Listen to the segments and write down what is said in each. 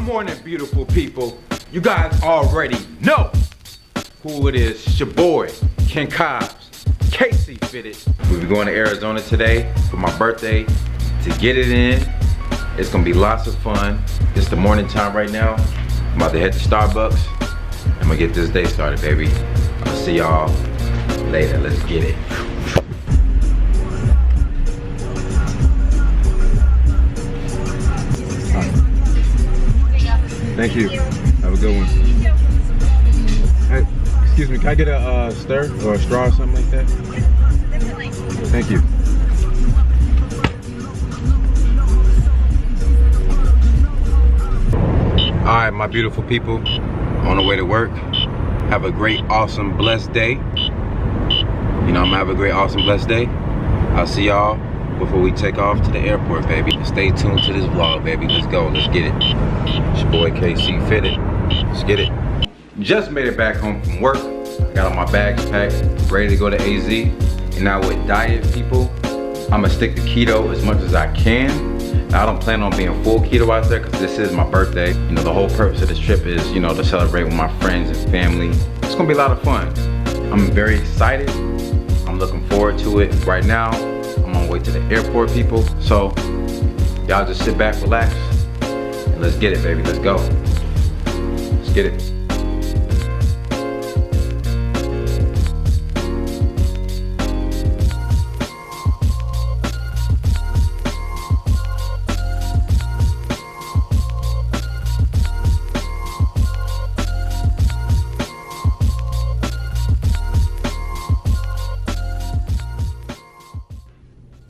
morning, beautiful people. You guys already know who it is. It's your boy, Ken Cobbs, KC Fitted. We'll be going to Arizona today for my birthday to get it in. It's gonna be lots of fun. It's the morning time right now. I'm about to head to Starbucks. I'm gonna get this day started, baby. I'll see y'all later. Let's get it. Thank you. Have a good one. Hey, excuse me, can I get a stir or a straw or something like that? Definitely. Thank you. All right, my beautiful people, on the way to work. Have a great, awesome, blessed day. You know, I'm gonna have a great, awesome, blessed day. I'll see y'all before we take off to the airport, baby. Stay tuned to this vlog, baby. Let's go, let's get it. It's your boy KC Fitted. Let's get it. Just made it back home from work. Got all my bags packed, ready to go to AZ. And now with diet, people, I'm gonna stick to keto as much as I can. Now, I don't plan on being full keto out there because this is my birthday. You know, the whole purpose of this trip is, you know, to celebrate with my friends and family. It's gonna be a lot of fun. I'm very excited. I'm looking forward to it. Right now, I'm on my way to the airport, people. So, y'all just sit back, relax, and let's get it, baby. Let's go. Let's get it.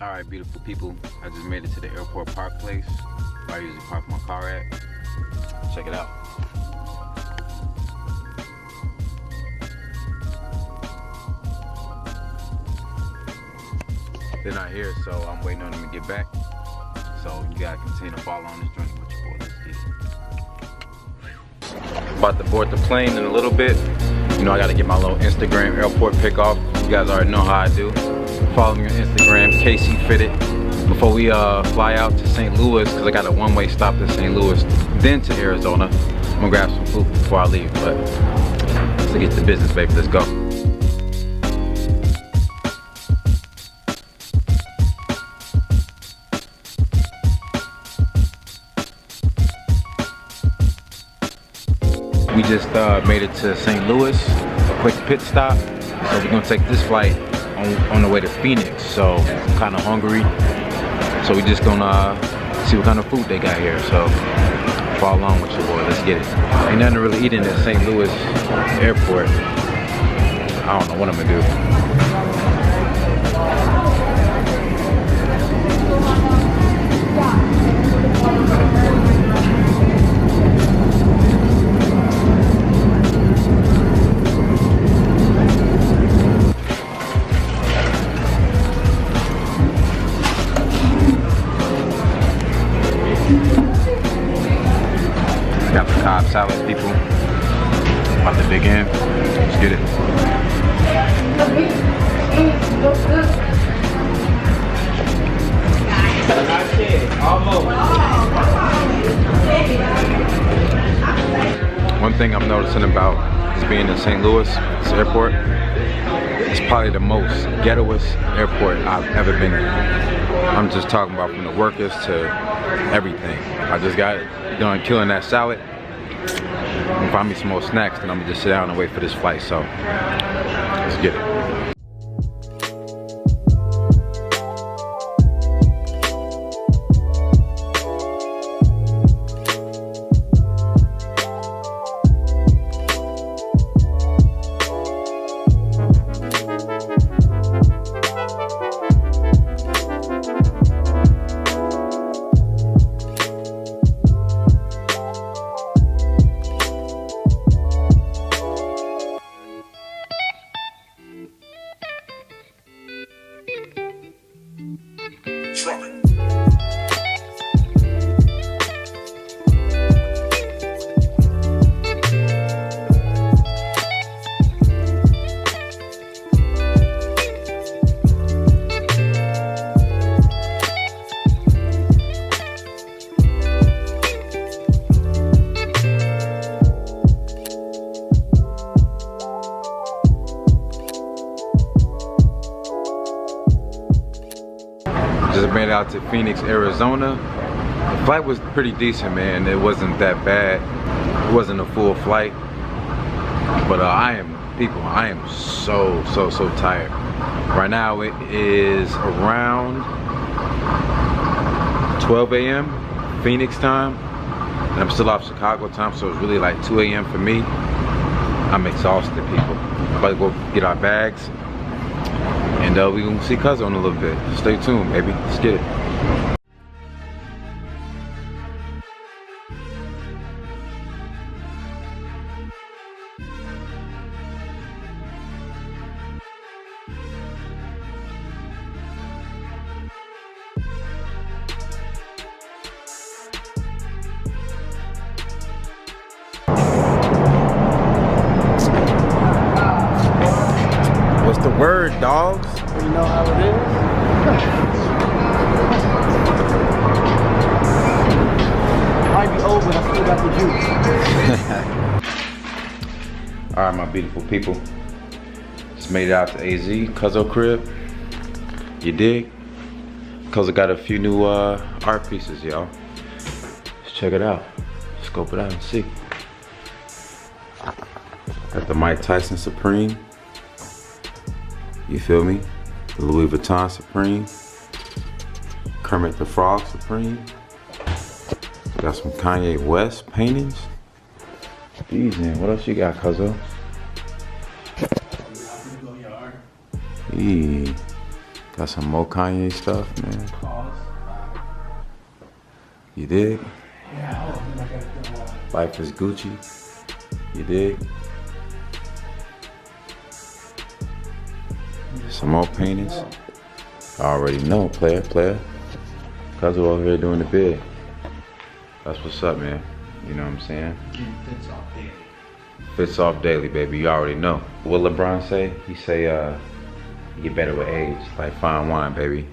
Alright, beautiful people, I just made it to the airport park place where I usually park my car at. Check it out. They're not here, so I'm waiting on them to get back. So you gotta continue to follow on this journey with your boy. Let's get it. About to board the plane in a little bit. You know, I gotta get my little Instagram airport pick off. You guys already know how I do. Follow me on Instagram, KC Fitted. Before we fly out to St. Louis, because I got a one-way stop to St. Louis, then to Arizona. I'm gonna grab some food before I leave, but let's get to business, baby. Let's go. We just made it to St. Louis, a quick pit stop. So we're gonna take this flight on the way to Phoenix. So I'm kind of hungry. So we just gonna see what kind of food they got here. So follow along with your boy, let's get it. Ain't nothing to really eating at St. Louis airport. I don't know what I'm gonna do. Got the Cobb salad, people. About to dig in. Let's get it. One thing I'm noticing about this being in St. Louis, this airport, it's probably the most ghettoest airport I've ever been in. I'm just talking about from the workers to everything. I just got done killing that salad. I'm gonna find me some more snacks, then I'm gonna just sit down and wait for this flight. So let's get it. it out to Phoenix, Arizona. The flight was pretty decent, man. It wasn't that bad. It wasn't a full flight. But I am so tired. Right now it is around 12 a.m. Phoenix time. And I'm still off Chicago time, so it's really like 2 a.m. for me. I'm exhausted, people. I'm about to go get our bags. And we gonna see Cuzzo in a little bit. Stay tuned, baby. Let's get it. What's the word, dogs? You know how it is? Might be old, but I still got the juice. Alright, my beautiful people. Just made it out to AZ, Cuzzo crib. You dig? Cuzzo got a few new art pieces, y'all. Let's check it out. Scope it out and see. Got the Mike Tyson Supreme. You feel me? The Louis Vuitton Supreme. Kermit the Frog Supreme. Got some Kanye West paintings. These, man. What else you got, Cuzzo? Eee. Got some more Kanye stuff, man. You dig? Life is Gucci. You dig? Some more paintings. I already know, player. Cuzzo over here doing the bid. That's what's up, man. You know what I'm saying? Fits off daily. Fits off daily, baby. You already know. What LeBron say? He say, you get better with age. Like fine wine, baby.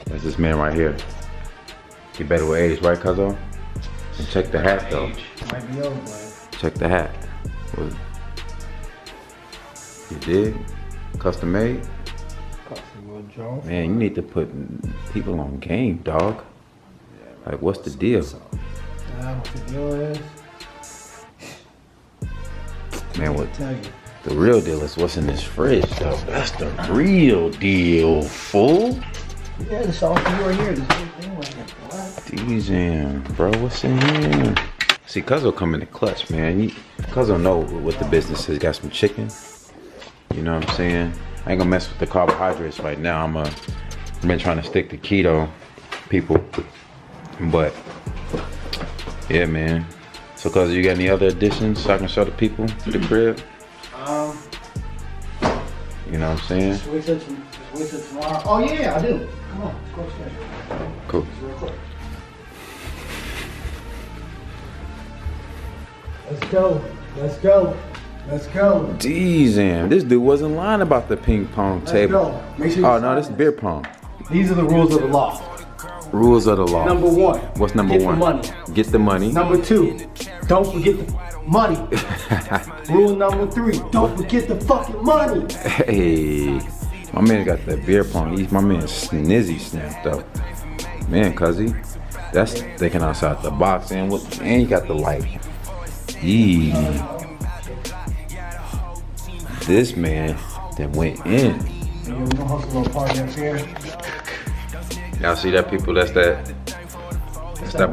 That's this man right here. Get better with age, right, Cuzzo? And check the hat, though. Might be old, but Check the hat. What? You dig? Custom made? Man, you need to put people on game, dog. Like, what's the deal? what the deal is? Man, what? The real deal is what's in this fridge, though. That's the real deal, fool. Yeah, the sauce you right here. This whole thing right here. These in, bro. What's in here? See, Cuzzo come in the clutch, man. Cuzzo know what the business is. Got some chicken. You know what I'm saying? I ain't gonna mess with the carbohydrates right now. I've been trying to stick to keto, people. But yeah, man. So, Cuzzo, you got any other additions so I can show the people to the crib? You know what I'm saying? Just wait till tomorrow. Oh yeah, I do. Come on, let's go upstairs. Cool. Just real quick. Let's go. Let's go. Let's go. Jeez, this dude wasn't lying about the ping pong table. Let's go. Make sure you Oh no, this is beer pong. These are the rules of the law. Rules of the law. Number one. What's number Get one? The money. Get the money. Number two. Don't forget the money. Rule number three. Don't forget the fucking money. Hey, my man got that beer pong. My man Snizzy snapped up. Man, Cuzzy, that's thinking outside the box. And you got the light. Yee. This man that went in. Yeah, we're gonna hustle a little party up here. Y'all see that, people? That's that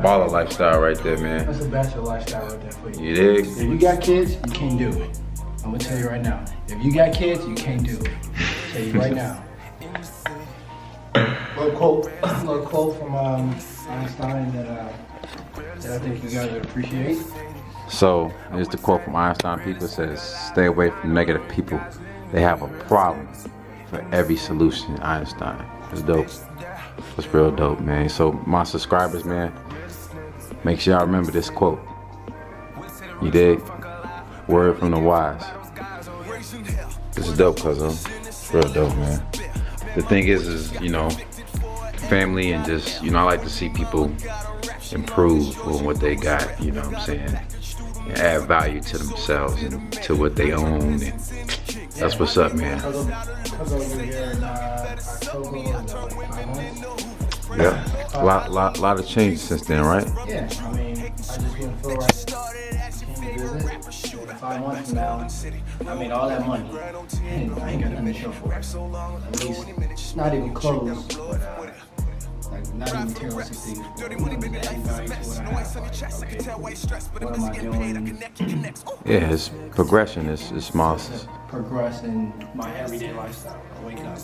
baller lifestyle right there, man. That's a bachelor lifestyle right there for you. You dig? If you got kids, you can't do it. I'm gonna tell you right now. If you got kids, you can't do it. I'll tell you right now. Little quote from Einstein that I think you guys would appreciate. So, here's the quote from Einstein. People says, stay away from negative people. They have a problem for every solution. Einstein. That's dope. That's real dope, man. So, my subscribers, man, make sure y'all remember this quote. You dig? Word from the wise. This is dope, Cuzzo. It's real dope, man. The thing is, you know, family and just, you know, I like to see people improve on what they got, you know what I'm saying? And add value to themselves and to what they own. And that's what's up, man. Yeah. A lot of changes since then, right? Yeah, I mean, I just didn't feel right. Came to visit. And 5 months from now, I made all that money. And I ain't got nothing to show for it. At least, not even close, but like not even materialistic things. But adding value to what I have. Okay, what am I doing? Yeah, it's progression. It's small. Progress in my everyday lifestyle. I wake up.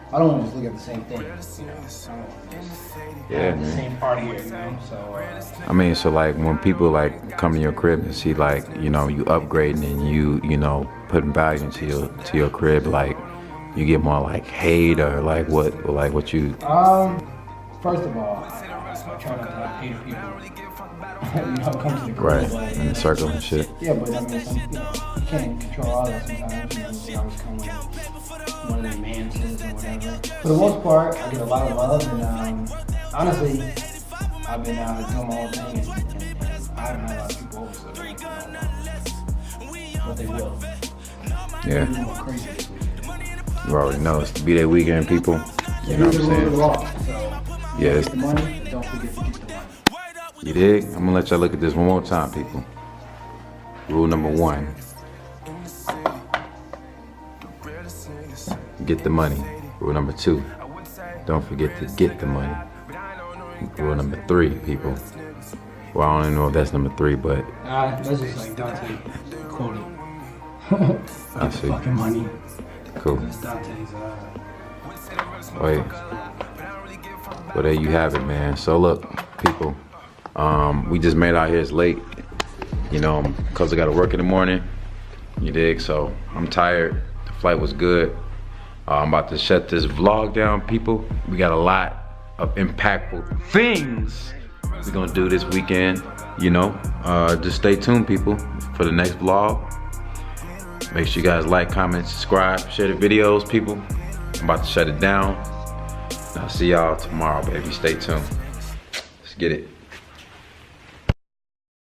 I don't want to just look at the same thing. You know? I don't want to just Yeah, have the man. same party here, you know? So, I mean, so like when people like come to your crib and see like, you know, you upgrading and you know, putting value into your crib, like you get more like hate or like what you. First of all, I try not to like hate people. You know, come to the crib. Right, Like, in the circle and shit. yeah, but I mean, you can't control all that sometimes. You know, they always come with one of their mansions or whatever. For the most part, I get a lot of love, and honestly, I've been doing my own thing, and I haven't had a lot of people over, so they don't know. But they will. Yeah, They're more crazy this week. you already know it's the B-Day weekend, people. You know what I'm saying? Yeah, Get the money, don't forget to get the money. you dig? I'm gonna let y'all look at this one more time, people. Rule number 1. Get the money. Rule number 2. Don't forget to get the money. Rule number 3, people. Well, I don't even know if that's number 3, but That's just like Dante quoted. I see. Fucking money. Cool. That's Dante's. Wait. Well, there you have it, man. So look, people, we just made out here. It's late, you know, because I got to work in the morning. You dig? So I'm tired. The flight was good. I'm about to shut this vlog down, people. We got a lot of impactful things we're gonna do this weekend. You know, just stay tuned, people, for the next vlog. Make sure you guys like, comment, subscribe, share the videos, people. I'm about to shut it down. I'll see y'all tomorrow, baby. Stay tuned. Let's get it.